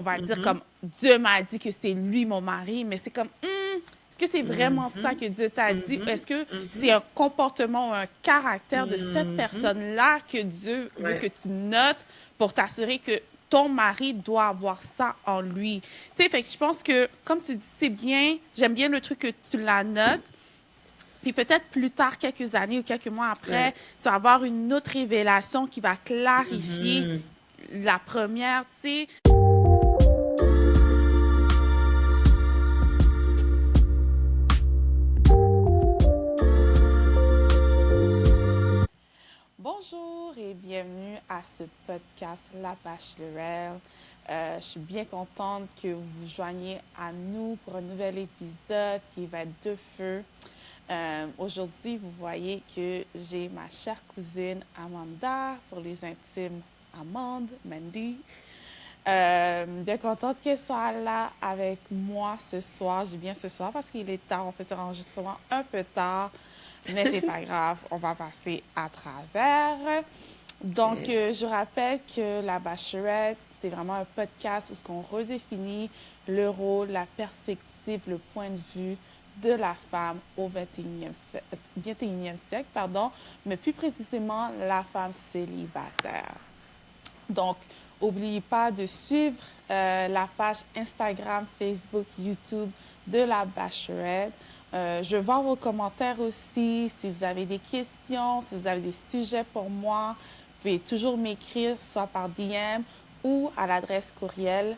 on va dire Mhm. comme Dieu m'a dit que c'est lui mon mari, mais c'est comme, est-ce que c'est vraiment ça Mhm. que Dieu t'a dit? Mhm. Est-ce que c'est Mhm. un comportement ou un caractère de cette Mhm. personne-là que Dieu veut que Ouais. tu notes pour t'assurer que ton mari doit avoir ça en lui? Tu sais, fait que je pense que, comme tu dis, c'est bien, j'aime bien le truc que tu la notes. Puis peut-être plus tard, quelques années ou quelques mois après, Ouais. tu vas avoir une autre révélation qui va clarifier Mhm. la première, tu sais. Bonjour et bienvenue à ce podcast La Bachelorette. Je suis bien contente que vous vous joigniez à nous pour un nouvel épisode qui va être de feu. Aujourd'hui, vous voyez que j'ai ma chère cousine Amanda, pour les intimes Amande, Mandy. Bien contente qu'elle soit là avec moi ce soir. Je dis bien ce soir parce qu'il est tard. On fait cet enregistrement un peu tard, mais c'est pas grave. On va passer à travers. Donc, je Yes. rappelle que La Bachelorette, c'est vraiment un podcast où on redéfinit le rôle, la perspective, le point de vue de la femme au 21e siècle, pardon, mais plus précisément la femme célibataire. Donc, n'oubliez pas de suivre la page Instagram, Facebook, YouTube de la Bachelorette. Je vois vos commentaires aussi. Si vous avez des questions, si vous avez des sujets pour moi, vous pouvez toujours m'écrire soit par DM ou à l'adresse courriel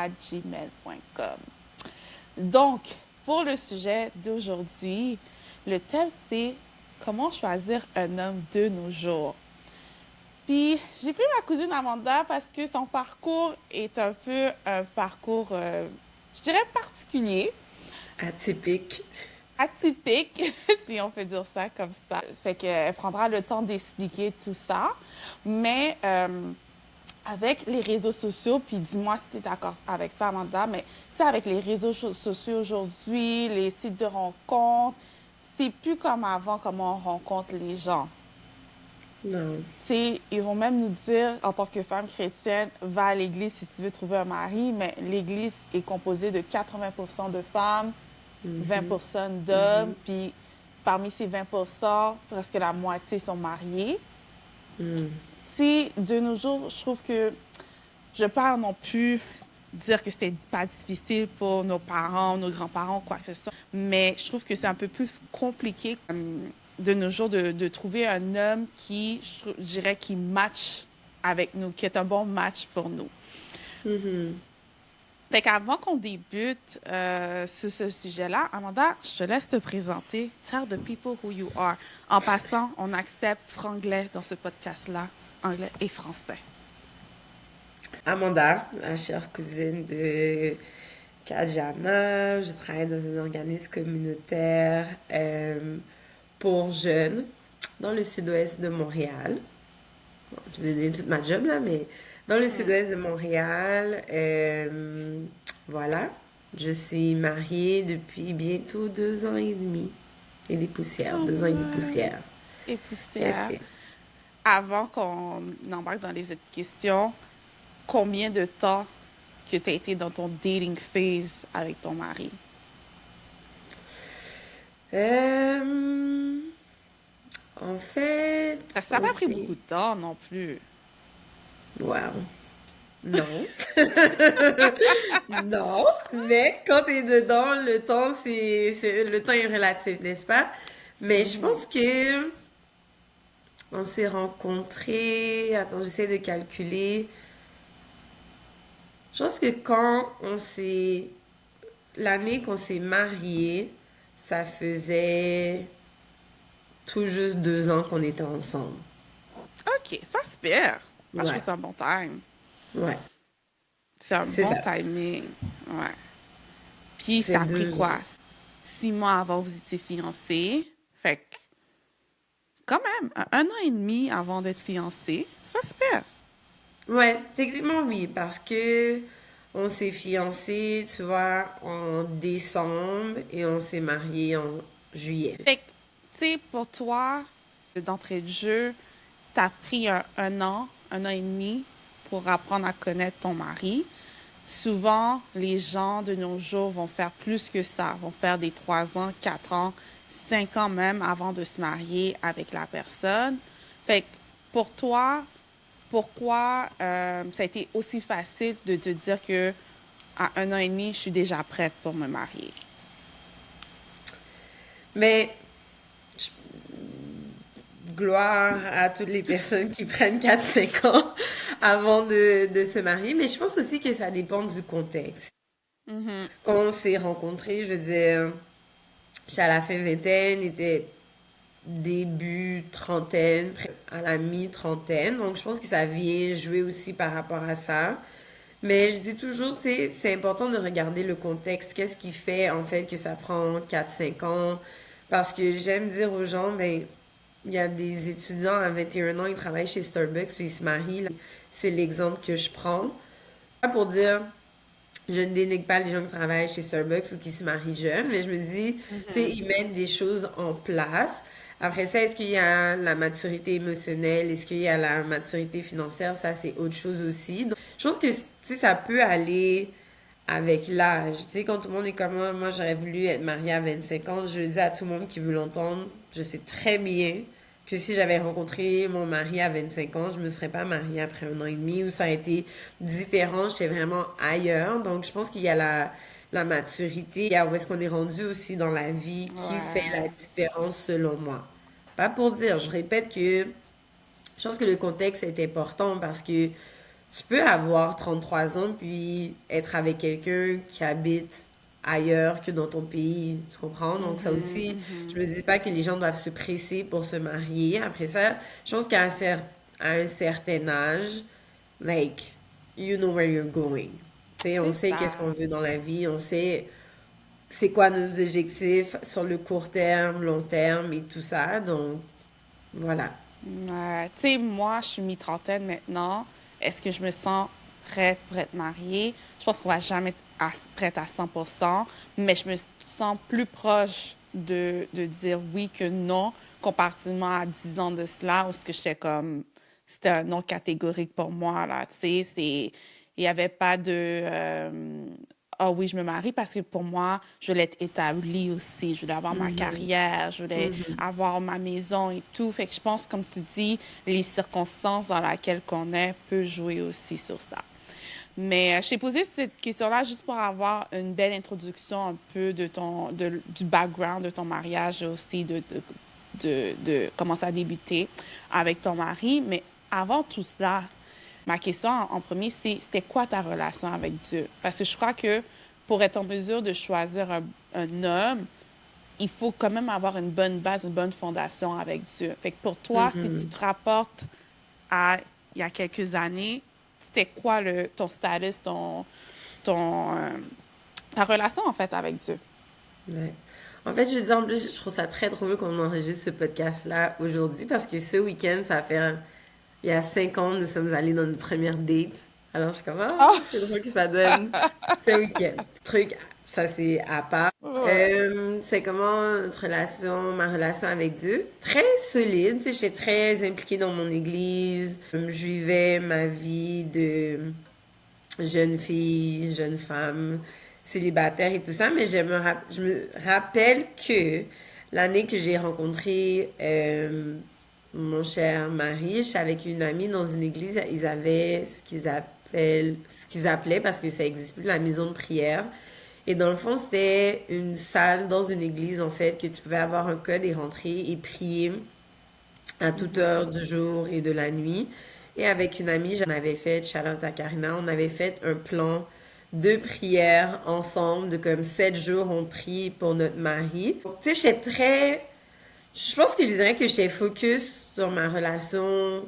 labachelorette@gmail.com. Donc, pour le sujet d'aujourd'hui, le thème c'est comment choisir un homme de nos jours. Puis j'ai pris ma cousine Amanda parce que son parcours est un peu un parcours, je dirais, particulier, Atypique. atypique, si on peut dire ça comme ça. Fait qu'elle prendra le temps d'expliquer tout ça. Mais avec les réseaux sociaux, puis dis-moi si tu es d'accord avec ça, Amanda, mais c'est avec les réseaux sociaux aujourd'hui, les sites de rencontres, c'est plus comme avant, comment on rencontre les gens. Non. T'sais, ils vont même nous dire, en tant que femme chrétienne, va à l'église si tu veux trouver un mari, mais l'église est composée de 80% de femmes, Mhm. 20% d'hommes, Mhm. puis parmi ces 20%, presque la moitié sont mariés. Mhm. T'sais, de nos jours, je trouve que je peux non plus dire que c'était pas difficile pour nos parents, nos grands-parents, quoi que ce soit, mais je trouve que c'est un peu plus compliqué de nos jours de trouver un homme qui, je dirais, qui match avec nous, qui est un bon match pour nous. Mhm. Fait qu'avant qu'on débute sur ce sujet-là, Amanda, je te laisse te présenter. Tell the people who you are. En passant, on accepte franglais dans ce podcast-là, anglais et français. Amanda, la chère cousine de Kajana. Je travaille dans un organisme communautaire pour jeunes dans le sud-ouest de Montréal. Bon, je vous ai donné toute ma job là, mais dans le Mm. sud-ouest de Montréal, voilà. Je suis mariée depuis bientôt 2 ans et demi. Et des poussières, Quand 2 ans et des même. poussières. Et Yes, poussière. yes. Avant qu'on embarque dans les autres questions, combien de temps que tu as été dans ton dating phase avec ton mari? Euh, En fait, Parce que ça n'a on pas pris s'est... beaucoup de temps non plus. Wow. Non. Non. Mais quand t'es dedans, le temps est relatif, n'est-ce pas? Mais je Mhm. pense que on s'est rencontrés. Attends, j'essaie de calculer. Je pense que l'année qu'on s'est mariés, ça faisait tout juste 2 ans qu'on était ensemble. OK, c'est pas super. Moi, je trouve que Ouais. c'est un bon time. Ouais. C'est un C'est bon ça. timing. Ouais. Puis, C'est ça a pris 2 ans. quoi? 6 mois avant vous étiez fiancés. Fait que, quand même, un an et demi avant d'être fiancés. C'est pas super. Ouais, techniquement oui, parce que on s'est fiancés, tu vois, en décembre et on s'est mariés en juillet. Fait que, tu sais, pour toi, d'entrée de jeu, t'as pris un an et demi pour apprendre à connaître ton mari. Souvent, les gens de nos jours vont faire plus que ça, vont faire des 3 ans, 4 ans, 5 ans même avant de se marier avec la personne. Fait que pour toi, pourquoi ça a été aussi facile de te dire que à 1 an et demi, je suis déjà prête pour me marier? Mais gloire à toutes les personnes qui prennent 4 5 ans avant de se marier. Mais je pense aussi que ça dépend du contexte. Mhm. Quand on s'est rencontrés, je veux dire, j'étais à la fin vingtaine, il était début trentaine, à la mi-trentaine. Donc, je pense que ça vient jouer aussi par rapport à ça. Mais je dis toujours, tu sais, c'est important de regarder le contexte. Qu'est-ce qui fait, en fait, que ça prend 4 5 ans? Parce que j'aime dire aux gens, ben, il y a des étudiants à 21 ans, ils travaillent chez Starbucks, puis ils se marient. Là. C'est l'exemple que je prends. Pas pour dire, je ne dénigre pas les gens qui travaillent chez Starbucks ou qui se marient jeunes, mais je me dis, tu sais, ils mettent des choses en place. Après ça, est-ce qu'il y a la maturité émotionnelle? Est-ce qu'il y a la maturité financière? Ça, c'est autre chose aussi. Donc, je pense que, tu sais, ça peut aller avec l'âge. Tu sais, quand tout le monde est comme moi, j'aurais voulu être mariée à 25 ans, je le dis à tout le monde qui veut l'entendre, je sais très bien que si j'avais rencontré mon mari à 25 ans, je me serais pas mariée après 1 an et demi, ou ça a été différent, j'étais vraiment ailleurs. Donc, je pense qu'il y a la maturité, il y a où est-ce qu'on est rendu aussi dans la vie qui fait la Ouais, différence selon moi. Pas pour dire, je répète que je pense que le contexte est important parce que tu peux avoir 33 ans puis être avec quelqu'un qui habite ailleurs que dans ton pays, tu comprends? Donc ça mhm, aussi, je mhm. me dis pas que les gens doivent se presser pour se marier. Après ça, je pense qu'à à un certain âge, like, you know where you're going. Tu sais, on C'est sait qu'est-ce ça. qu'on veut dans la vie, on sait c'est quoi nos objectifs sur le court terme, long terme et tout ça. Donc, voilà. Tu sais, moi, je suis mi-trentaine maintenant. Est-ce que je me sens prête pour être mariée? Je pense qu'on va jamais être prête à 100%, mais je me sens plus proche de dire oui que non, comparativement à 10 ans de cela, où ce que j'étais comme, c'était un non catégorique pour moi, là, tu sais, il n'y avait pas de, ah oui, je me marie parce que pour moi, je voulais être établie aussi, je voulais avoir ma Mhm. carrière, je voulais Mhm. avoir ma maison et tout. Fait que je pense, comme tu dis, les circonstances dans lesquelles qu'on est peut jouer aussi sur ça. Mais je t'ai posé cette question-là juste pour avoir une belle introduction un peu du background de ton mariage et aussi de comment ça a débuté avec ton mari. Mais avant tout cela, ma question en premier, c'était quoi ta relation avec Dieu? Parce que je crois que pour être en mesure de choisir un homme, il faut quand même avoir une bonne base, une bonne fondation avec Dieu. Fait que pour toi, si tu Mhm. te rapportes à il y a quelques années, c'était quoi ton status, ton, ta relation en fait avec Dieu? Ouais. En fait, je veux dire, en plus, je trouve ça très drôle qu'on enregistre ce podcast-là aujourd'hui parce que ce week-end, ça fait, il y a 5 ans, nous sommes allés dans notre première date. Alors, je suis comme, ah, Ah! c'est drôle que ça donne ce week-end. Truc, ça c'est à part. Ouais. C'est comment notre relation, ma relation avec Dieu? Très solide, tu sais, j'étais très impliquée dans mon église. Je vivais ma vie de jeune fille, jeune femme, célibataire et tout ça, mais je me rappelle que l'année que j'ai rencontré mon cher mari, j'étais avec une amie dans une église, ils avaient ce qu'ils appelaient, parce que ça existe plus, la maison de prière. Et dans le fond, c'était une salle dans une église, en fait, que tu pouvais avoir un code et rentrer et prier à toute heure du jour et de la nuit. Et avec une amie, j'en avais fait, Charlotte à Karina, on avait fait un plan de prière ensemble, de comme 7 jours, on prie pour notre mari. Tu sais, j'étais très... Je pense que je dirais que j'étais focus sur ma relation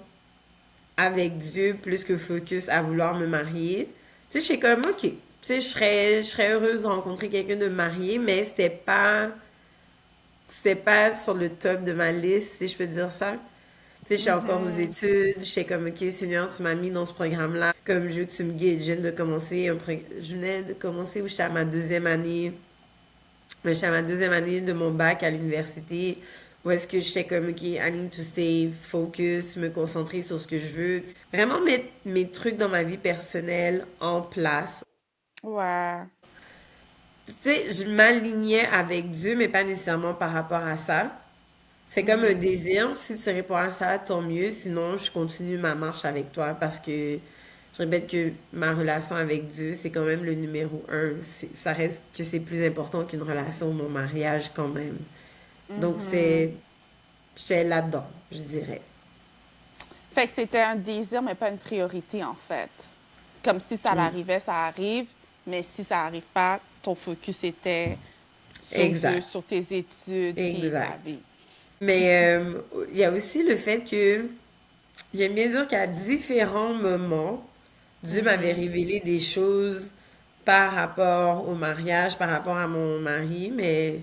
avec Dieu plus que focus à vouloir me marier. Tu sais, j'étais comme, ok, tu sais, je serais heureuse de rencontrer quelqu'un de marié, mais c'était pas sur le top de ma liste, si je peux dire ça. Tu sais, je suis encore aux Mhm. études, je suis comme, ok, Seigneur, tu m'as mis dans ce programme-là, comme je veux que tu me guides. Je venais de commencer où j'étais à ma deuxième année, j'étais à ma deuxième année de mon bac à l'université, Où est-ce que j'étais comme, OK, I need to stay focus, me concentrer sur ce que je veux. Vraiment mettre mes trucs dans ma vie personnelle en place. Ouais. Tu sais, je m'alignais avec Dieu, mais pas nécessairement par rapport à ça. C'est comme un désir. Si tu réponds à ça, tant mieux. Sinon, je continue ma marche avec toi parce que je répète que ma relation avec Dieu, c'est quand même le numéro un. Ça reste que c'est plus important qu'une relation, mon mariage quand même. Donc, Mhm. j'étais là-dedans, je dirais. Fait que c'était un désir, mais pas une priorité, en fait. Comme si ça Oui, l'arrivait, ça arrive, mais si ça arrive pas, ton focus était sur Dieu, exact, sur tes études, puis ta exact. vie. Mais il y a aussi le fait que j'aime bien dire qu'à différents moments, Dieu m'avait Mhm. révélé des choses par rapport au mariage, par rapport à mon mari, mais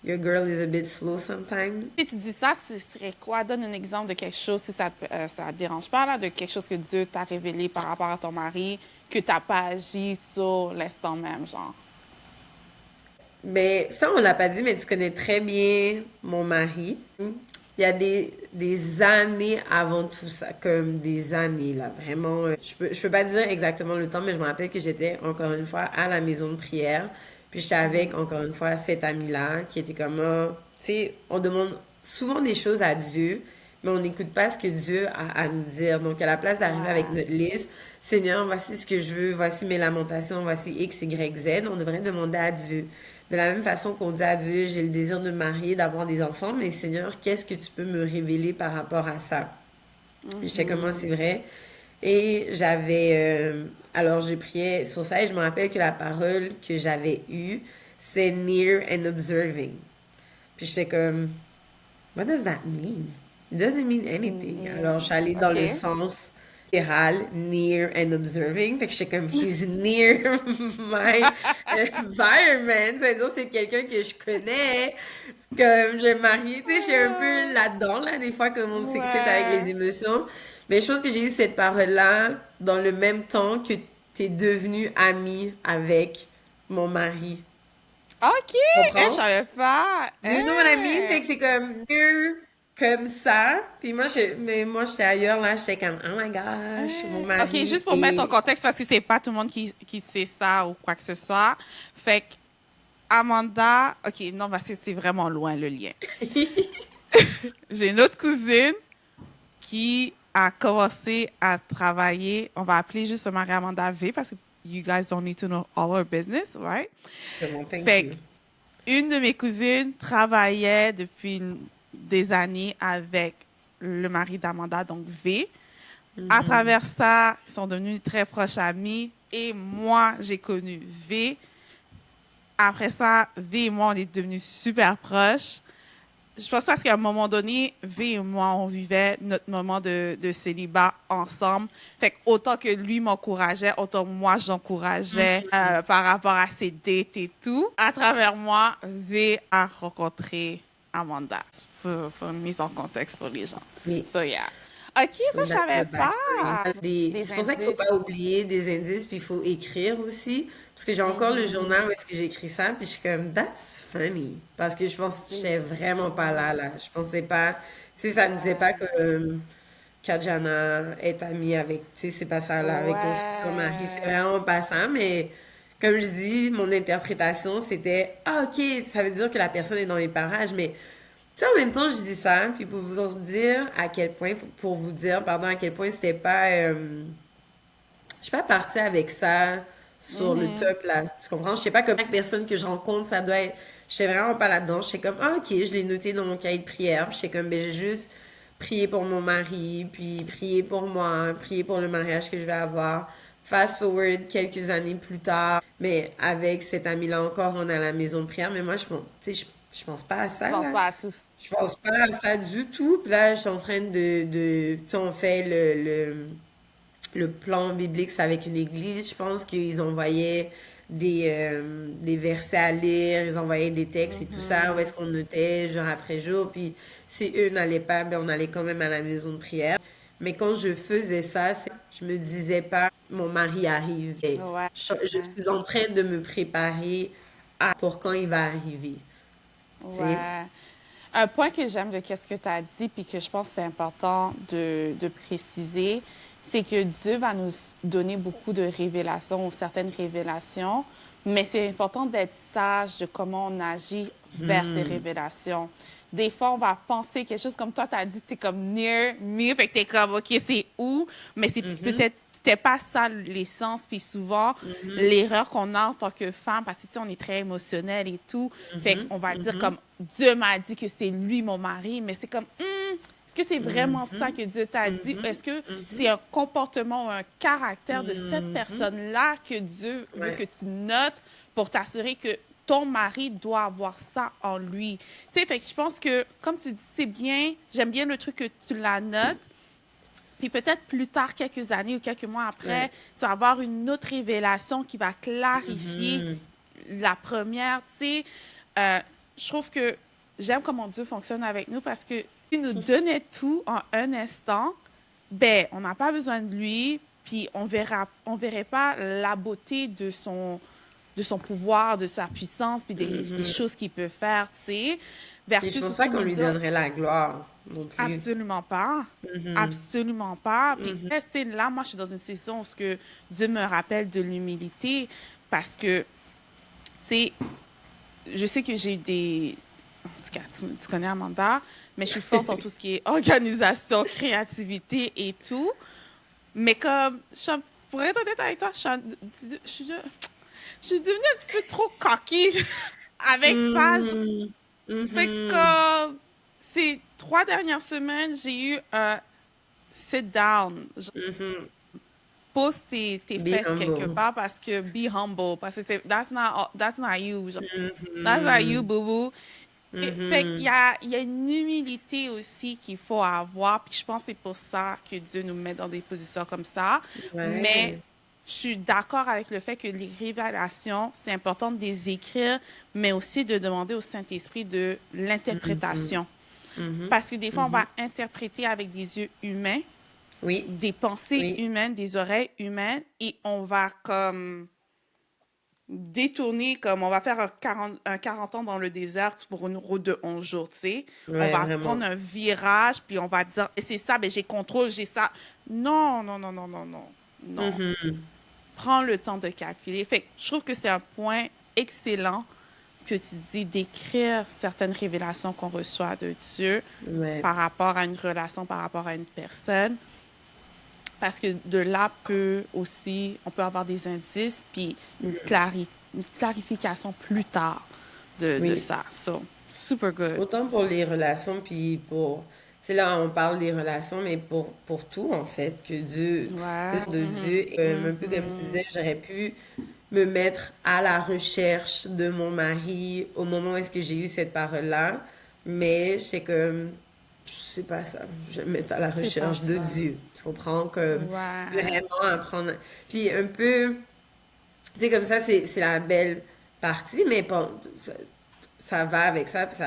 your girl is a bit slow sometimes. Si tu dis ça, ce serait quoi? Donne un exemple de quelque chose, si ça te dérange pas, là, de quelque chose que Dieu t'a révélé par rapport à ton mari, que t'as pas agi sur l'instant même, genre. Mais ça, on l'a pas dit, mais tu connais très bien mon mari. Il y a des années avant tout ça, comme des années, là, vraiment. Je peux pas dire exactement le temps, mais je me rappelle que j'étais, encore une fois, à la maison de prière. Puis j'étais avec, Mhm. encore une fois, cet ami-là, qui était comme, ah, tu sais, on demande souvent des choses à Dieu, mais on n'écoute pas ce que Dieu a à nous dire. Donc, à la place d'arriver avec Ouais. notre liste, Seigneur, voici ce que je veux, voici mes lamentations, voici X, Y, Z, on devrait demander à Dieu. De la même façon qu'on dit à Dieu, j'ai le désir de me marier, d'avoir des enfants, mais Seigneur, qu'est-ce que tu peux me révéler par rapport à ça? Puis j'étais comme, ah, Mhm. c'est vrai. Et alors j'ai prié sur ça et je me rappelle que la parole que j'avais eue, c'est near and observing. Puis j'étais comme, what does that mean? It doesn't mean anything. Alors je suis allée dans le OK. sens littéral, near and observing. Fait que j'étais comme, he's near my environment. Ça veut dire c'est quelqu'un que je connais. C'est comme, j'ai marié, tu sais, je suis un peu là-dedans, là, des fois, comme on s'excite avec les Ouais. émotions. Mais je pense que j'ai eu cette parole-là dans le même temps que t'es devenu amie avec mon mari. OK! Tu Je comprends? savais pas. Do you know what I mean? Fait Hein? que c'est comme mieux comme ça. Puis mais moi, j'étais ailleurs, là. J'étais comme, oh my gosh, mon Hein? OK, mari juste pour mettre en est... contexte, parce que c'est pas tout le monde qui sait ça ou quoi que ce soit. Fait que Amanda, OK, non, parce que c'est vraiment loin le lien. J'ai une autre cousine qui a commencé à travailler, on va appeler juste Marie-Amanda V parce que you guys don't need to know all our business, right? Comment, thank Fait que you. une de mes cousines travaillait depuis des années avec le mari d'Amanda, donc V. À Mhm. travers ça, ils sont devenus très proches amis. Et moi, j'ai connu V. Après ça, V et moi, on est devenus super proches. Je pense parce qu'à un moment donné, V et moi, on vivait notre moment de célibat ensemble. Fait que autant que lui m'encourageait, autant moi, j'encourageais par rapport à ses dates et tout. À travers moi, V a rencontré Amanda. Pour une mise en contexte pour les gens. Oui. So, yeah. OK, ça, So je that's the savais backstory. pas. Des C'est pour ça qu'il faut indices. pas oublier des indices, puis il faut écrire aussi. Parce que j'ai encore le Mhm. journal où est-ce que j'écris ça, puis je suis comme, that's funny. Parce que je pense que j'étais vraiment pas là, Mhm. là. Je pensais pas, tu sais, ça ne disait pas Ouais. que Kajana est amie avec, tu sais, c'est pas ça, là, avec ton futur mari. C'est Ouais. vraiment pas ça, mais comme je dis, mon interprétation, c'était, ah, ok, ça veut dire que la personne est dans mes parages, mais tu sais, en même temps, je dis ça, puis pour vous dire à quel point, pour vous dire, pardon, à quel point c'était pas, je suis pas partie avec ça sur le Mhm. top, là, tu comprends? Je sais pas comme chaque personne que je rencontre, ça doit être, je sais vraiment pas là-dedans, je sais comme, ah, ok, je l'ai noté dans mon cahier de prière, puis je sais comme, ben, j'ai juste prié pour mon mari, puis prié pour moi, prié pour le mariage que je vais avoir. Fast forward quelques années plus tard, mais avec cet ami-là encore, on est à la maison de prière, mais moi, tu sais, je pense pas à Tu ça, penses là. pas à tout ça. Je pense pas à ça du tout. Puis là, je suis en train tu sais, on fait le plan biblique c'est avec une église. Je pense qu'ils envoyaient des versets à lire, ils envoyaient des textes et tout ça, où est-ce Mhm. qu'on notait jour après jour. Puis si eux n'allaient pas, ben on allait quand même à la maison de prière. Mais quand je faisais ça, je me disais pas, mon mari arrive. Ouais. Je suis en train de me préparer pour quand il va arriver. Tu sais? Ouais. Un point que j'aime de qu'est-ce que tu as dit, puis que je pense que c'est important de préciser, c'est que Dieu va nous donner beaucoup de révélations ou certaines révélations, mais c'est important d'être sage de comment on agit vers ces Hmm. révélations. Des fois, on va penser quelque chose comme toi, tu as dit, tu es comme near me, fait que tu es comme, OK, c'est où? Mais c'est Mhm. peut-être, c'était pas ça l'essence. Puis souvent, Mhm. l'erreur qu'on a en tant que femme, parce que tu sais, on est très émotionnel et tout, fait Mhm. qu'on va dire Mhm. comme Dieu m'a dit que c'est lui mon mari, mais c'est comme est-ce que c'est vraiment ça Mhm. que Dieu t'a dit? Mhm. Est-ce que c'est Mhm. un comportement ou un caractère de cette Mhm. personne-là que Dieu veut que Ouais. tu notes pour t'assurer que ton mari doit avoir ça en lui? Tu sais, fait que je pense que, comme tu dis, c'est bien, j'aime bien le truc que tu la notes, puis peut-être plus tard, quelques années ou quelques mois après, Ouais. tu vas avoir une autre révélation qui va clarifier Mhm. la première. Tu sais, euh, je trouve que j'aime comment Dieu fonctionne avec nous parce que s'il nous donnait tout en un instant, ben, on n'a pas besoin de lui, puis on verrait pas la beauté de son pouvoir, de sa puissance, puis des Mhm. choses qu'il peut faire, tu sais, Et je versus tout pense ce pas qu'il qu'on nous lui donne. donnerait la gloire non plus. Absolument pas. Mhm. Absolument pas. Puis Mhm. cette scène-là, moi, je suis dans une saison où ce que Dieu me rappelle de l'humilité parce que, tu sais, je sais que j'ai eu des... En tout cas, tu connais Amanda, mais je suis forte en tout ce qui est organisation, créativité et tout. Mais comme, pour être honnête avec toi, je suis devenue un petit peu trop coquille avec ça. Mhm. Fait que Mhm. ces 3 dernières semaines, j'ai eu un sit down. Genre, Mhm. pose tes Be fesses quelque humble. part parce que be humble. Parce que that's not you. Genre, that's not you, Mhm. boo boo. Fait qu'il Mhm. il y a une humilité aussi qu'il faut avoir. Puis je pense que c'est pour ça que Dieu nous met dans des positions comme ça. Mais Ouais. je suis d'accord avec le fait que les révélations, c'est important de les écrire, mais aussi de demander au Saint-Esprit de Mhm. l'interprétation. Mhm. Parce que des fois, on Mhm. va interpréter avec des yeux humains, Oui. des pensées Oui. humaines, des oreilles humaines, et on va comme détourner, comme on va faire un 40 ans dans le désert pour une route de 11 jours, tu sais. On Ouais, va vraiment. prendre un virage, puis on va dire, et c'est ça, ben j'ai contrôle, j'ai ça. Non, non, non, non, non, non, non. Mhm. Prends le temps de calculer. Fait que je trouve que c'est un point excellent que tu dis d'écrire certaines révélations qu'on reçoit de Dieu Ouais. par rapport à une relation, par rapport à une personne. Parce que de là peut aussi, on peut avoir des indices, puis une clarification plus tard de Oui. ça. So, super good. Autant pour les relations, puis pour... C'est là, on parle des relations, mais pour tout, en fait, que Dieu, le Ouais. Seigneur de Dieu, un peu comme tu disais, j'aurais pu me mettre à la recherche de mon mari au moment où est-ce que j'ai eu cette parole-là, mais c'est comme, je sais pas ça, je vais me mettre à la C'est pas recherche de ça. Dieu. Tu comprends? Comme, Ouais. vraiment apprendre... Puis un peu, tu sais, comme ça, c'est la belle partie, mais bon, ça va avec ça, puis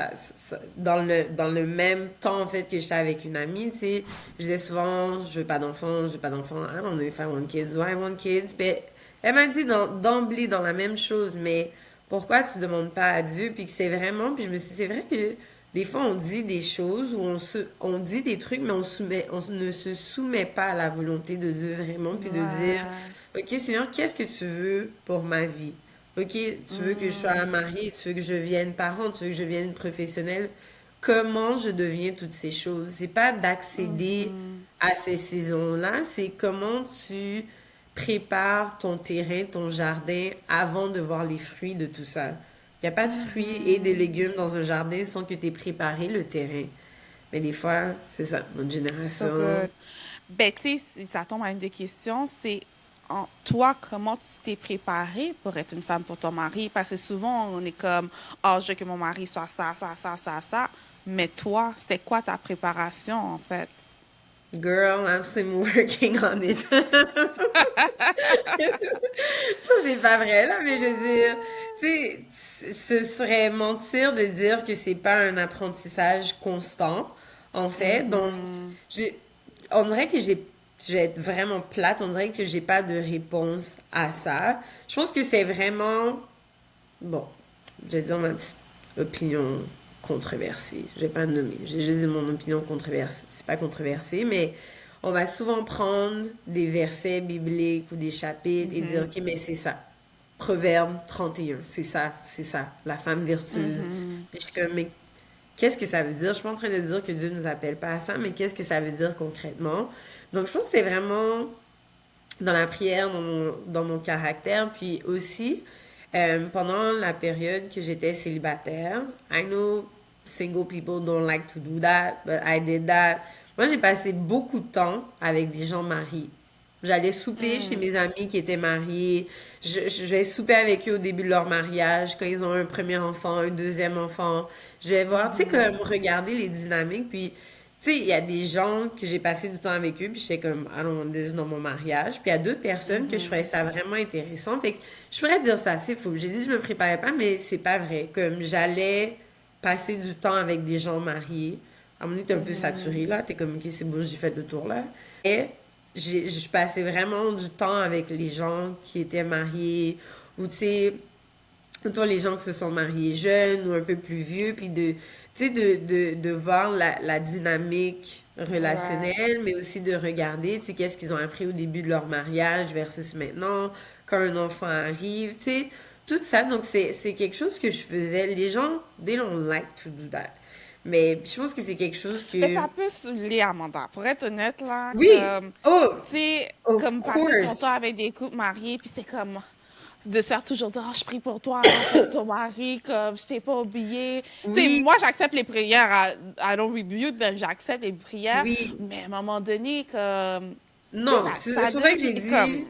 dans le même temps, en fait, que j'étais avec une amie, tu sais, je disais souvent, je veux pas d'enfants, je veux pas d'enfants, I don't know if I want kids, do I want kids? Ben, elle m'a dit d'emblée dans la même chose, mais pourquoi tu demandes pas à Dieu? Puis que c'est vraiment, puis je me suis dit, c'est vrai que des fois, on dit des choses, ou on dit des trucs, mais on ne se soumet pas à la volonté de Dieu vraiment, puis de dire, Ouais. OK, Seigneur, qu'est-ce que tu veux pour ma vie? OK, tu veux que je sois Mm. mariée, tu veux que je devienne parent, tu veux que je devienne professionnelle. Comment je deviens toutes ces choses? C'est pas d'accéder Mhm. à ces saisons-là, c'est comment tu prépares ton terrain, ton jardin avant de voir les fruits de tout ça. Il n'y a pas de fruits et de Mhm. légumes dans un jardin sans que tu aies préparé le terrain. Mais des fois, c'est ça, notre So génération. good. Ben, tu sais, ça tombe à une des questions, c'est toi, comment tu t'es préparée pour être une femme pour ton mari? Parce que souvent, on est comme, oh, je veux que mon mari soit ça, ça, ça, ça, ça. Mais toi, c'était quoi ta préparation, en fait? Girl, I'm still working on it. Ça, c'est pas vrai, là, mais je veux dire, tu sais, ce serait mentir de dire que c'est pas un apprentissage constant, en fait. Donc, Mhm. j'ai, on dirait que je vais être vraiment plate, on dirait que j'ai pas de réponse à ça. Je pense que c'est vraiment, bon, je vais dire ma petite opinion controversé. Je vais pas le nommer. J'ai juste dit mon opinion controversée. C'est pas controversé, mais on va souvent prendre des versets bibliques ou des chapitres et dire, OK, mais c'est ça. Proverbe 31, c'est ça, la femme vertueuse. Puis je suis comme, mais qu'est-ce que ça veut dire? Je suis pas en train de dire que Dieu nous appelle pas à ça, mais qu'est-ce que ça veut dire concrètement? Donc, je pense que c'est vraiment dans la prière, dans mon caractère, puis aussi, pendant la période que j'étais célibataire, I know single people don't like to do that, but I did that. Moi, j'ai passé beaucoup de temps avec des gens mariés. J'allais souper chez mes amis qui étaient mariés. Je vais souper avec eux au début de leur mariage, quand ils ont un premier enfant, un deuxième enfant. Je vais voir, tu sais, comme regarder les dynamiques. Puis, tu sais, il y a des gens que j'ai passé du temps avec eux, puis j'étais comme, I don't want this dans mon mariage. Puis il y a d'autres personnes que je trouvais ça vraiment intéressant. Fait que je pourrais dire ça, c'est faux. J'ai dit que je me préparais pas, mais c'est pas vrai. Comme j'allais passer du temps avec des gens mariés. À un moment donné, t'es un peu saturé, là. T'es comme, OK, c'est beau, j'ai fait le tour, là. Et je passais vraiment du temps avec les gens qui étaient mariés, ou tu sais, autant les gens qui se sont mariés jeunes ou un peu plus vieux, puis tu sais, de voir la dynamique Ouais. relationnelle, mais aussi de regarder, tu sais, qu'est-ce qu'ils ont appris au début de leur mariage versus maintenant, quand un enfant arrive, tu sais, tout ça. Donc, c'est quelque chose que je faisais. Les gens, they don't like to do that. Mais je pense que c'est quelque chose Mais que... ça peut saouler, Amanda. Pour être honnête, là, Oui! comme, Oh! tu sais, Of comme passer son temps course! avec des couples mariés, puis c'est comme de se faire toujours dire, oh, je prie pour toi, pour ton mari, comme je t'ai pas oublié. Tu sais, Oui, moi, j'accepte les prières, I don't rebuke them, j'accepte les prières, oui. mais à un moment donné, comme, tu sais, Non, c'est ça pour ça que j'ai devient comme, dit,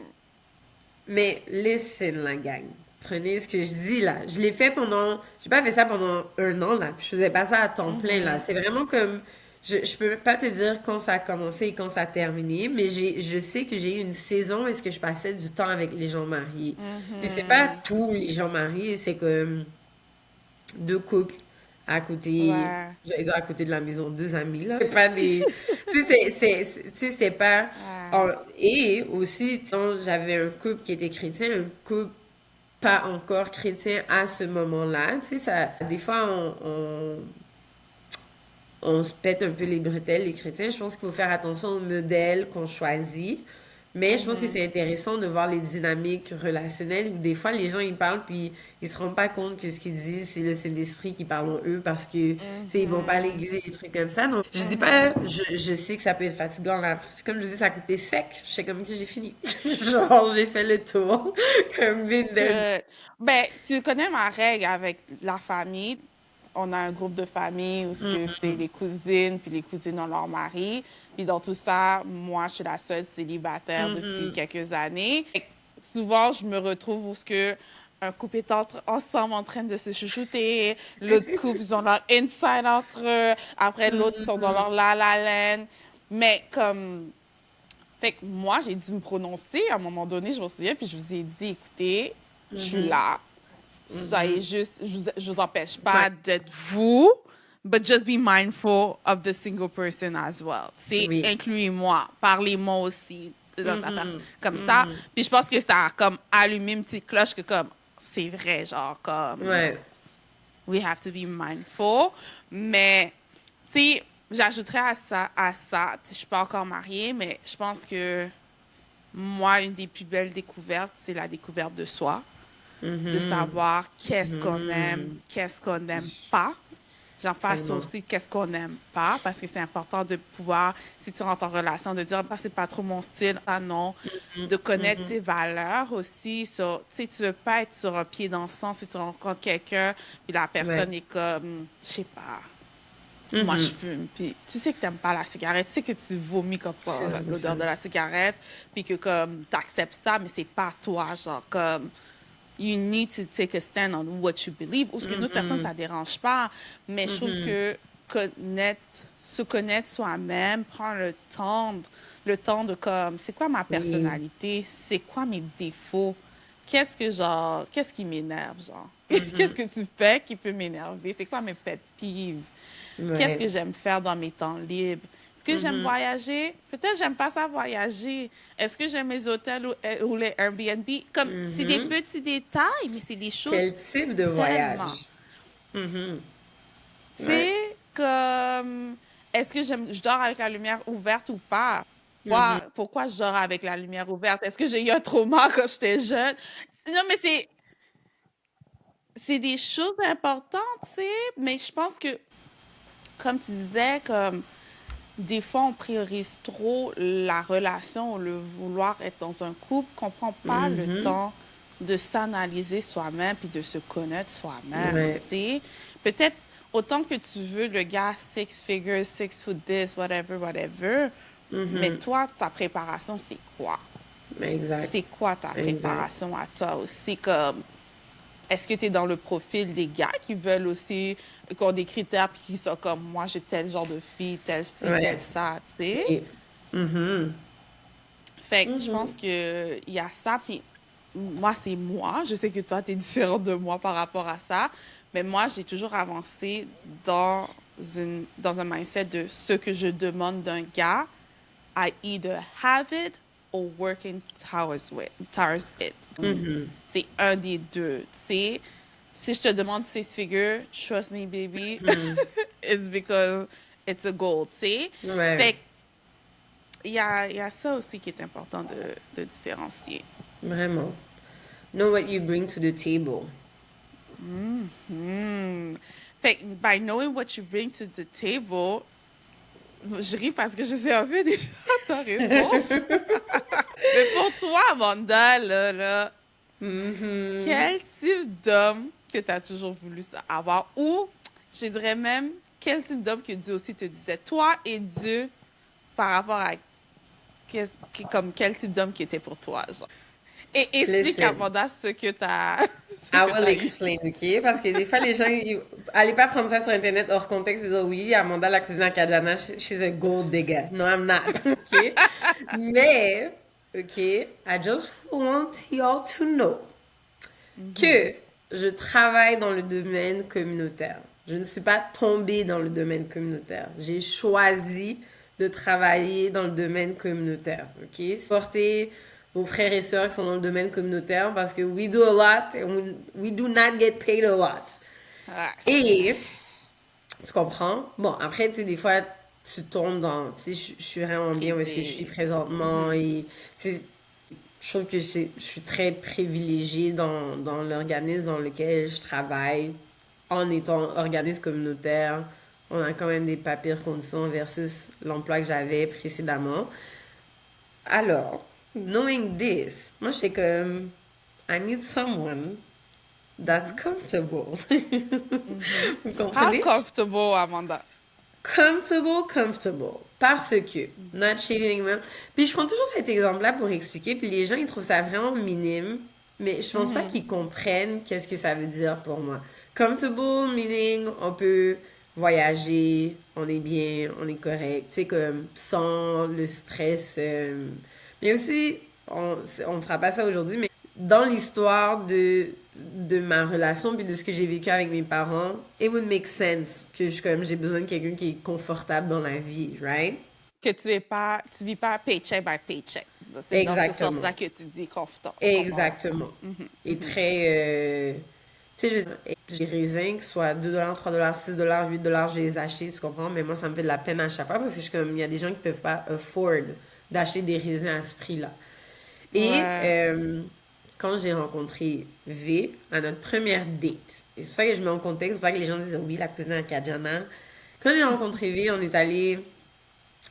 mais listen, la gang. Prenez ce que je dis là. Je l'ai fait pendant. J'ai pas fait ça pendant un an là. Puis je faisais pas ça à temps plein là. C'est vraiment comme. Je peux pas te dire quand ça a commencé et quand ça a terminé, mais je sais que j'ai eu une saison où est-ce que je passais du temps avec les gens mariés. Puis c'est pas tous les gens mariés, c'est comme deux couples à côté, ouais, j'allais dire à côté de la maison, deux amis, là. C'est pas des, tu sais, tu sais, c'est pas, ouais. et aussi, tu sais, j'avais un couple qui était chrétien, un couple pas encore chrétien à ce moment-là, tu sais, ça, des fois, on se pète un peu les bretelles, les chrétiens. Je pense qu'il faut faire attention au modèle qu'on choisit. Mais je pense que c'est intéressant de voir les dynamiques relationnelles où des fois les gens ils parlent puis ils se rendent pas compte que ce qu'ils disent c'est le Saint-Esprit qui parle en eux parce que tu sais ils vont pas à l'église et des trucs comme ça. Donc je dis pas je sais que ça peut être fatigant là. Comme je dis ça a coupé sec. Je sais comme que j'ai fini. Genre j'ai fait le tour comme been there. Ben, tu connais ma règle avec la famille. On a un groupe de famille où c'est les cousines, puis les cousines ont leur mari. Puis dans tout ça, moi, je suis la seule célibataire depuis quelques années. Et souvent, je me retrouve où ce que un couple est ensemble en train de se chouchouter, l'autre couple, ils ont leur inside entre eux, après l'autre, ils sont dans leur la-la-land. Mais comme fait que moi, j'ai dû me prononcer à un moment donné, je me souviens, puis je vous ai dit, écoutez, je suis là. Soyez juste, je vous empêche Ouais. pas d'être vous, but just be mindful of the single person as well. C'est Oui. incluez-moi, parlez-moi aussi dans cette affaire comme ça. Puis je pense que ça a comme allumé une petite cloche que comme, c'est vrai, genre comme, Ouais. we have to be mindful. Mais, tu sais, j'ajouterais à ça, je suis pas encore mariée, mais je pense que moi, une des plus belles découvertes, c'est la découverte de soi, de savoir qu'est-ce qu'on aime, qu'est-ce qu'on n'aime pas. J'en fasse Tellement. aussi qu'est-ce qu'on n'aime pas, parce que c'est important de pouvoir, si tu rentres en relation, de dire, bah, c'est pas trop mon style, ah non, de connaître ses valeurs aussi. So, tu sais, tu veux pas être sur un pied dansant si tu rencontres quelqu'un, puis la Ouais. personne est comme, je sais pas, moi je fume, puis tu sais que t'aimes pas la cigarette, tu sais que tu vomis quand tu C'est sens vrai, ça. l'odeur de la cigarette, puis que comme t'acceptes ça, mais c'est pas toi, genre comme you need to take a stand on what you believe. Ou ce qu'une autre personne, ça dérange pas. Mais je trouve que connaître, se connaître soi-même, prendre le temps de comme, c'est quoi ma Oui. personnalité? C'est quoi mes défauts? Qu'est-ce qui m'énerve, genre? Qu'est-ce que tu fais qui peut m'énerver? C'est quoi mes pet peeves? Qu'est-ce que Ouais. j'aime faire dans mes temps libres? Est-ce que j'aime voyager? Peut-être j'aime pas ça voyager. Est-ce que j'aime les hôtels ou les Airbnb? Comme, c'est des petits détails, mais c'est des choses Quel type de tellement. voyage? Mhm. Tu Ouais. sais, comme, est-ce que je dors avec la lumière ouverte ou pas? Mhm. Pourquoi je dors avec la lumière ouverte? Est-ce que j'ai eu un trauma quand j'étais jeune? Non, mais c'est des choses importantes, tu sais, mais je pense que, comme tu disais, comme, des fois, on priorise trop la relation ou le vouloir être dans un couple, qu'on prend pas le Mhm. temps de s'analyser soi-même puis de se connaître soi-même, Ouais. tu sais. Peut-être autant que tu veux le gars six figures, 6 foot this, whatever, whatever, mais Mhm. toi, ta préparation, c'est quoi? Exact. C'est quoi ta Exact. préparation à toi aussi? Comme, est-ce que tu es dans le profil des gars qui veulent aussi, qui ont des critères puis qui sont comme moi, j'ai tel genre de fille, tel ci, tel Ouais. ça, tu sais? Et... Mhm. Fait que je Mhm. pense que il y a ça, puis moi, c'est moi. Je sais que toi, tu es différente de moi par rapport à ça, mais moi, j'ai toujours avancé dans un mindset de ce que je demande d'un gars, I either have it or working towards it. Mhm. C'est un des deux. C'est si je te demande six figures, trust me, baby, Mhm. it's because it's a goal, tu sais. Ouais. Fait que il y a ça aussi qui est important de différencier. Vraiment. Know what you bring to the table. Hmm. Fait que, by knowing what you bring to the table, je ris parce que je sais un peu déjà ta réponse. Mais pour toi, Amanda, Mhm. quel type d'homme que tu as toujours voulu avoir? Ou, je dirais même, quel type d'homme que Dieu aussi te disait? Toi et Dieu, par rapport à comme quel type d'homme qui était pour toi, genre. Et explique à Listen. Amanda ce que t'as ce I que will t'as eu. explain, ok? Parce que des fois, les gens, allez pas prendre ça sur Internet hors contexte et dire oui, Amanda, la cousine à Kajana, she's a gold digger. No, I'm not, ok? Mais, ok, I just want y'all to know Mhm. que je travaille dans le domaine communautaire. Je ne suis pas tombée dans le domaine communautaire. J'ai choisi de travailler dans le domaine communautaire. OK? Supportez vos frères et sœurs qui sont dans le domaine communautaire parce que we do a lot and we do not get paid a lot. Ah, Et, tu comprends? Bon, après, tu sais, des fois, tu tombes dans, tu sais, je suis vraiment bien où est-ce que je suis privé. présentement Mhm. et, tu sais, je trouve que je suis très privilégiée dans l'organisme dans lequel je travaille en étant organisme communautaire. On a quand même des pas pires conditions versus l'emploi que j'avais précédemment. Alors, knowing this, moi, j'étais comme, I need someone that's Mhm. comfortable. Mhm. Vous How comprenez? comfortable, Amanda? Comfortable, comfortable. Parce que, not Mhm. shading anyone. Puis je prends toujours cet exemple-là pour expliquer, puis les gens, ils trouvent ça vraiment minime, mais je pense pas Mhm. qu'ils comprennent qu'est-ce que ça veut dire pour moi. Comfortable, meaning, on peut voyager, on est bien, on est correct, tu sais, comme, sans le stress. Mais aussi, on fera pas ça aujourd'hui, mais dans l'histoire de ma relation puis de ce que j'ai vécu avec mes parents, it would make sense que comme j'ai besoin de quelqu'un qui est confortable dans la vie, right? Que tu vis pas paycheck by paycheck. C'est dans ce Exactement. sens-là que tu dis confortable. Exactement. Mhm. Et Mhm. très... tu sais, j'ai des raisins qui soient 2 $, 3 $, 6 $, 8 $, je vais les acheter, tu comprends? Mais moi, ça me fait de la peine à chaque fois parce que je suis comme, il y a des gens qui peuvent pas afford d'acheter des raisins à ce prix-là. Et Ouais. quand j'ai rencontré V à notre première date, et c'est pour ça que je mets en contexte, c'est pour ça que les gens disent oui, la cousine à Kajana. Quand j'ai rencontré V, on est allé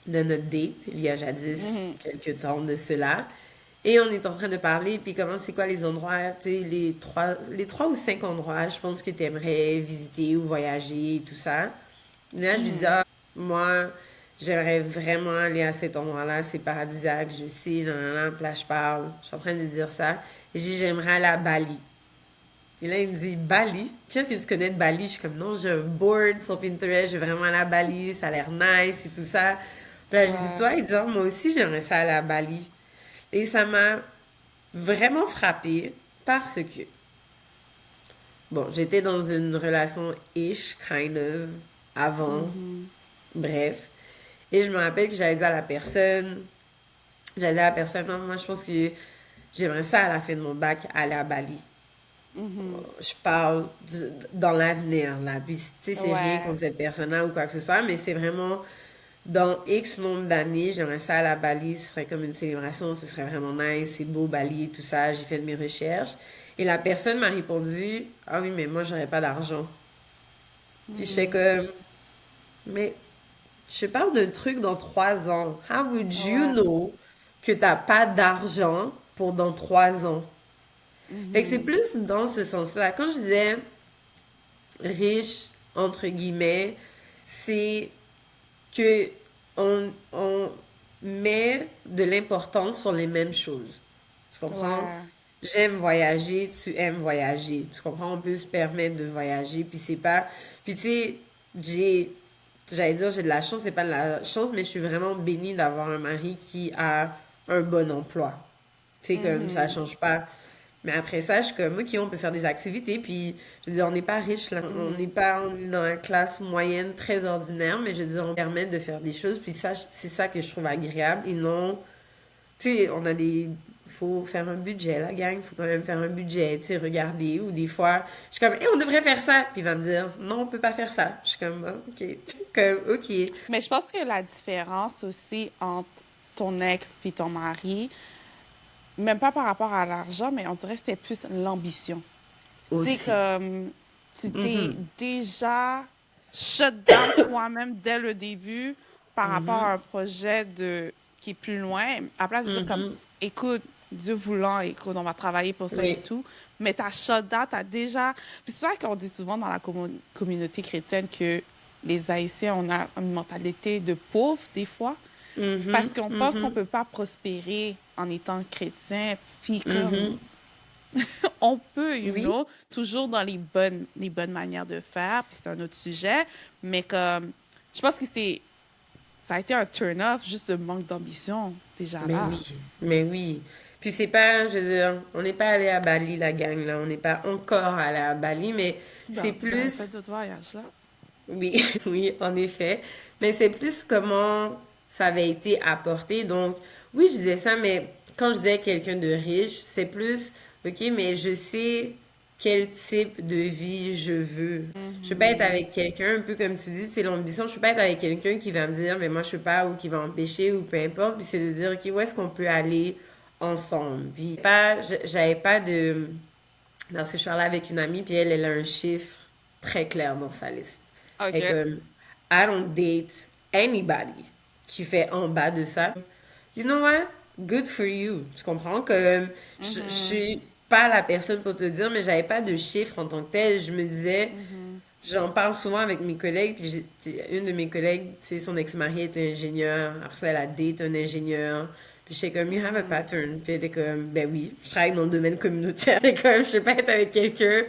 de notre date, il y a jadis Mhm. quelques temps de cela. Et on est en train de parler, puis comment c'est quoi les endroits, tu sais, les 3 ou 5 endroits, je pense que tu aimerais visiter ou voyager et tout ça. Là, je lui dis, Mhm. ah, moi, j'aimerais vraiment aller à cet endroit-là, c'est paradisiaque, je sais, nan, nan, nan. Puis là, je parle, je suis en train de lui dire ça. Et je dis, j'aimerais aller à Bali. Et là, il me dit, Bali? Qu'est-ce que tu connais de Bali? Je suis comme, non, j'ai un board sur Pinterest, je veux vraiment aller à Bali, ça a l'air nice et tout ça. Puis là, je dis, Ouais. toi, il dit, ah, moi aussi, j'aimerais ça aller à Bali. Et ça m'a vraiment frappée parce que, bon, j'étais dans une relation ish, kind of, avant, Mhm. bref. Et je me rappelle que j'avais dit à la personne, non, moi je pense que j'aimerais ça à la fin de mon bac aller à Bali. Mhm. Je parle dans l'avenir, là. Puis, tu sais, c'est rien Ouais. contre cette personne-là ou quoi que ce soit, mais c'est vraiment dans X nombre d'années, j'aimerais ça à la Bali, ce serait comme une célébration, ce serait vraiment nice, c'est beau Bali, tout ça, j'ai fait de mes recherches. Et la personne m'a répondu, ah oui, mais moi, j'aurais pas d'argent. Puis j'étais Mhm. comme, mais je parle d'un truc dans 3 ans. How would you Ouais. know que t'as pas d'argent pour dans 3 ans? Fait que c'est Mhm. plus dans ce sens-là. Quand je disais riche, entre guillemets, c'est que on met de l'importance sur les mêmes choses. Tu comprends? Ouais. J'aime voyager, tu aimes voyager. Tu comprends? On peut se permettre de voyager, puis c'est pas... Puis tu sais, j'ai... J'allais dire j'ai de la chance, c'est pas de la chance, mais je suis vraiment bénie d'avoir un mari qui a un bon emploi. Tu sais, comme ça Mhm. change pas. Mais après ça, je suis comme, OK, on peut faire des activités. Puis, je veux dire, on n'est pas riche, là. On n'est Mhm. pas on est dans la classe moyenne très ordinaire, mais je veux dire, on permet de faire des choses. Puis ça, c'est ça que je trouve agréable. Et non, tu sais, on a des... faut faire un budget, la gang. Il faut quand même faire un budget, tu sais, regarder. Ou des fois, je suis comme, on devrait faire ça. Puis il va me dire, non, on peut pas faire ça. Je suis comme, ah, OK. Comme, OK. Mais je pense que la différence aussi entre ton ex et ton mari, même pas par rapport à l'argent, mais on dirait que c'était plus l'ambition. Tu sais, Aussi. comme tu t'es Mhm. déjà shut down toi-même dès le début par rapport Mhm. à un projet qui est plus loin, à place de dire comme, Mhm. écoute, Dieu voulant, écoute, on va travailler pour ça et Oui. tout, mais ta shut down, t'as déjà... Puis c'est pour ça qu'on dit souvent dans la communauté chrétienne que les Haïtiens, on a une mentalité de pauvre des fois, parce Mhm. qu'on pense qu'on Mhm. peut pas prospérer en étant chrétien, puis comme Mhm. on peut, Oui. toujours dans les bonnes manières de faire, puis c'est un autre sujet, mais comme, je pense que ça a été un turn-off, juste le manque d'ambition, déjà Mais là. oui, mais oui. Puis c'est pas, je veux dire, on n'est pas allé à Bali, la gang, là. On n'est pas encore allé à Bali, mais c'est Ben, vous avez fait plus, d'autres voyages, là. oui, oui, en effet. Mais c'est plus comment ça avait été apporté. Donc, oui, je disais ça, mais quand je disais quelqu'un de riche, c'est plus, OK, mais je sais quel type de vie je veux. Je peux pas être Mhm. avec quelqu'un, un peu comme tu dis, c'est l'ambition. Je peux pas être avec quelqu'un qui va me dire, mais moi, je peux pas, ou qui va empêcher, ou peu importe. Puis c'est de dire, OK, où est-ce qu'on peut aller ensemble? Puis, j'avais pas de, parce que je parlais avec une amie, puis elle a un chiffre très clair dans sa liste. Et OK. comme, I don't date anybody qui fait en bas de ça. You know what? Good for you. Tu comprends? Que je Mhm. suis pas la personne pour te dire, mais j'avais pas de chiffre en tant que tel. Je me disais, Mhm. j'en parle souvent avec mes collègues, puis une de mes collègues, tu sais, son ex-mari était ingénieur, après elle a date un ingénieur, puis j'étais comme, you have a Mhm. pattern, puis elle était comme, ben oui, je travaille dans le domaine communautaire, c'est comme, je vais pas être avec quelqu'un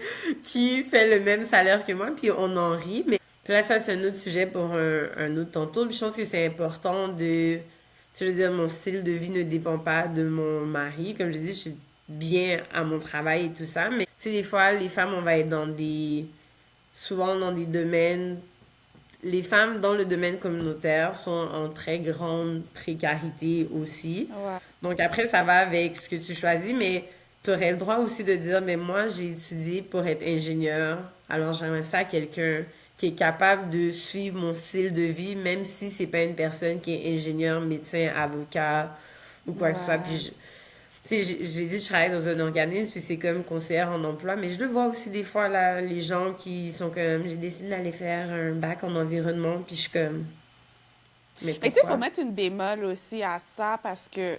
qui fait le même salaire que moi, puis on en rit, mais puis là, ça, c'est un autre sujet pour un autre tantôt, puis je pense que c'est important de, tu sais, je veux dire, mon style de vie ne dépend pas de mon mari, comme je dis, je suis bien à mon travail et tout ça, mais tu sais, des fois, les femmes, on va être dans des souvent dans des domaines, les femmes dans le domaine communautaire sont en très grande précarité aussi. Ouais. Donc après, ça va avec ce que tu choisis, mais tu aurais le droit aussi de dire, mais moi, j'ai étudié pour être ingénieur, alors j'aimerais ça à quelqu'un qui est capable de suivre mon style de vie, même si c'est pas une personne qui est ingénieur, médecin, avocat ou quoi que ce soit. Ouais. Tu sais, j'ai dit que je travaille dans un organisme, puis c'est comme conseillère en emploi, mais je le vois aussi des fois, là, les gens qui sont comme, j'ai décidé d'aller faire un bac en environnement, puis je suis comme, mais Mais tu sais, il faut pourquoi? mettre une bémol aussi à ça parce que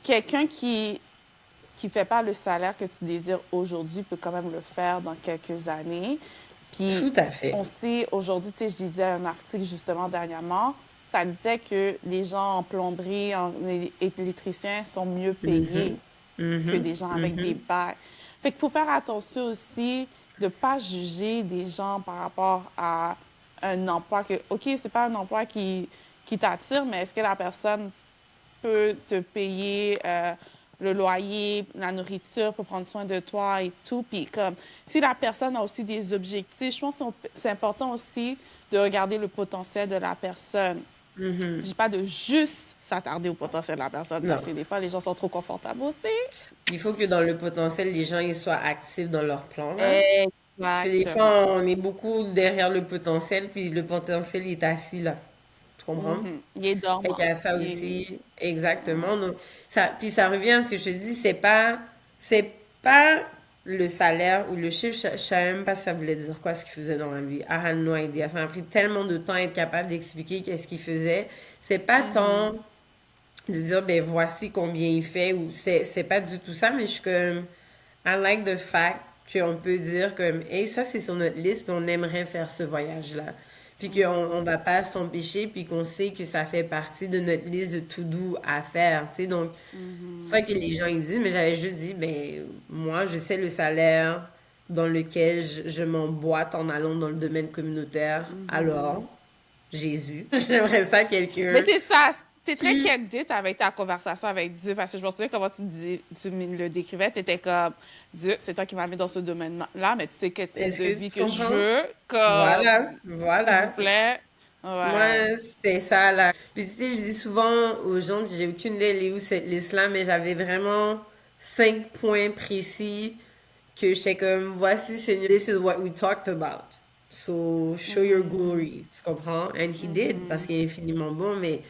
quelqu'un qui fait pas le salaire que tu désires aujourd'hui peut quand même le faire dans quelques années. Puis Tout à fait. on sait aujourd'hui, tu sais, je disais un article justement dernièrement, ça disait que les gens en plomberie, en électriciens sont mieux payés Mhm, que mhm, des gens avec des mhm, bacs. Fait qu'il faut faire attention aussi de ne pas juger des gens par rapport à un emploi que, OK, c'est pas un emploi qui t'attire, mais est-ce que la personne peut te payer le loyer, la nourriture pour prendre soin de toi et tout. Puis comme si la personne a aussi des objectifs, je pense que c'est important aussi de regarder le potentiel de la personne. Mhm. Je dis pas de juste s'attarder au potentiel de la personne, Non. parce que des fois, les gens sont trop confortables aussi. Il faut que dans le potentiel, les gens ils soient actifs dans leur plan, là. Parce que des Exactement. fois, on est beaucoup derrière le potentiel, puis le potentiel il est assis là. Tu comprends? Mhm. Il est Fait qu'il y dormant. a ça Il aussi, est... exactement. Donc, ça, puis ça revient à ce que je te dis, c'est pas le salaire ou le chiffre, je savais même pas si ça voulait dire quoi ce qu'il faisait dans la vie. I had no idea. Ça m'a pris tellement de temps à être capable d'expliquer qu'est-ce qu'il faisait. C'est pas tant Mhm. de dire, ben voici combien il fait, ou c'est pas du tout ça, mais je suis comme, I like the fact qu'on peut dire comme, hey, ça c'est sur notre liste, puis on aimerait faire ce voyage-là. Puis qu'on on va pas s'empêcher, puis qu'on sait que ça fait partie de notre liste de to-do à faire, tu sais. Donc, c'est Mhm. vrai que les gens ils disent, mais j'avais juste dit, ben, moi, je sais le salaire dans lequel je m'emboîte en allant dans le domaine communautaire. Alors, Mhm. Jésus, j'aimerais ça Mais quelqu'un c'est ça, t'es très qui candide avec ta conversation avec Dieu, parce que je me souviens comment tu me le décrivais, t'étais comme, Dieu, c'est toi qui m'as mis dans ce domaine-là, mais tu sais quel style est-ce de que vie tu que je comprends? veux, Voilà, comme, s'il vous voilà. plaît. Ouais. Moi, c'était ça, là. Puis, tu sais, je dis souvent aux gens que j'ai aucune idée elle est où cette liste-là, mais j'avais vraiment 5 points précis que j'étais comme, voici, Seigneur, this is what we talked about. So, show your Mhm. glory. Tu comprends? And he did, parce Mhm. qu'il est infiniment bon, mais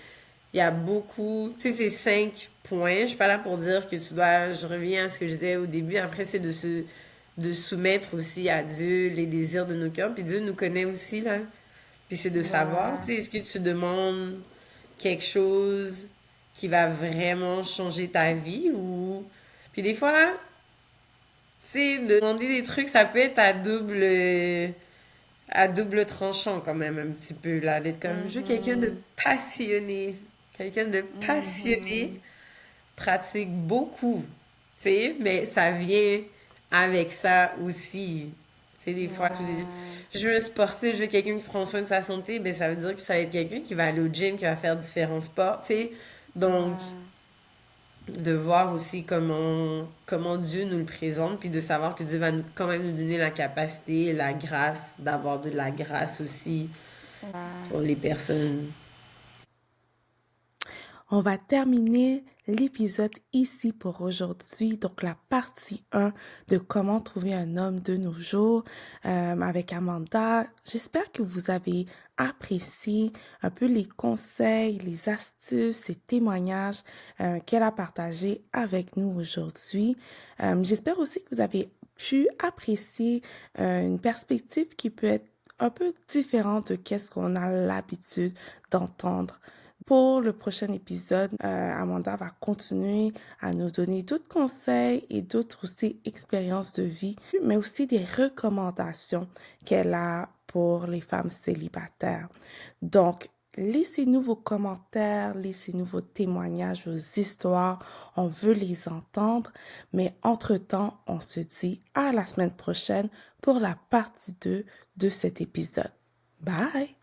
il y a beaucoup, tu sais, ces 5 points, je suis pas là pour dire que tu dois, je reviens à ce que je disais au début, après c'est de soumettre aussi à Dieu les désirs de nos cœurs, puis Dieu nous connaît aussi, là. Puis c'est de savoir, tu Ouais. sais, est-ce que tu demandes quelque chose qui va vraiment changer ta vie ou... Puis des fois, tu sais, demander des trucs, ça peut être à double tranchant quand même un petit peu, là, d'être comme, je veux quelqu'un de Mhm. passionné. Quelqu'un de passionné Mhm. pratique beaucoup, tu sais, mais ça vient avec ça aussi. Tu sais, des fois, Ouais. je veux un sportif, je veux quelqu'un qui prend soin de sa santé, ben ça veut dire que ça va être quelqu'un qui va aller au gym, qui va faire différents sports, tu sais. Donc, Ouais. de voir aussi comment Dieu nous le présente, puis de savoir que Dieu va quand même nous donner la capacité, la grâce, d'avoir de la grâce aussi Ouais. pour les personnes. On va terminer l'épisode ici pour aujourd'hui. Donc, la partie 1 de comment trouver un homme de nos jours avec Amanda. J'espère que vous avez apprécié un peu les conseils, les astuces et témoignages qu'elle a partagés avec nous aujourd'hui. J'espère aussi que vous avez pu apprécier une perspective qui peut être un peu différente de qu'est-ce qu'on a l'habitude d'entendre. Pour le prochain épisode, Amanda va continuer à nous donner d'autres conseils et d'autres aussi expériences de vie, mais aussi des recommandations qu'elle a pour les femmes célibataires. Donc, laissez-nous vos commentaires, laissez-nous vos témoignages, vos histoires. On veut les entendre. Mais entre-temps, on se dit à la semaine prochaine pour la partie 2 de cet épisode. Bye!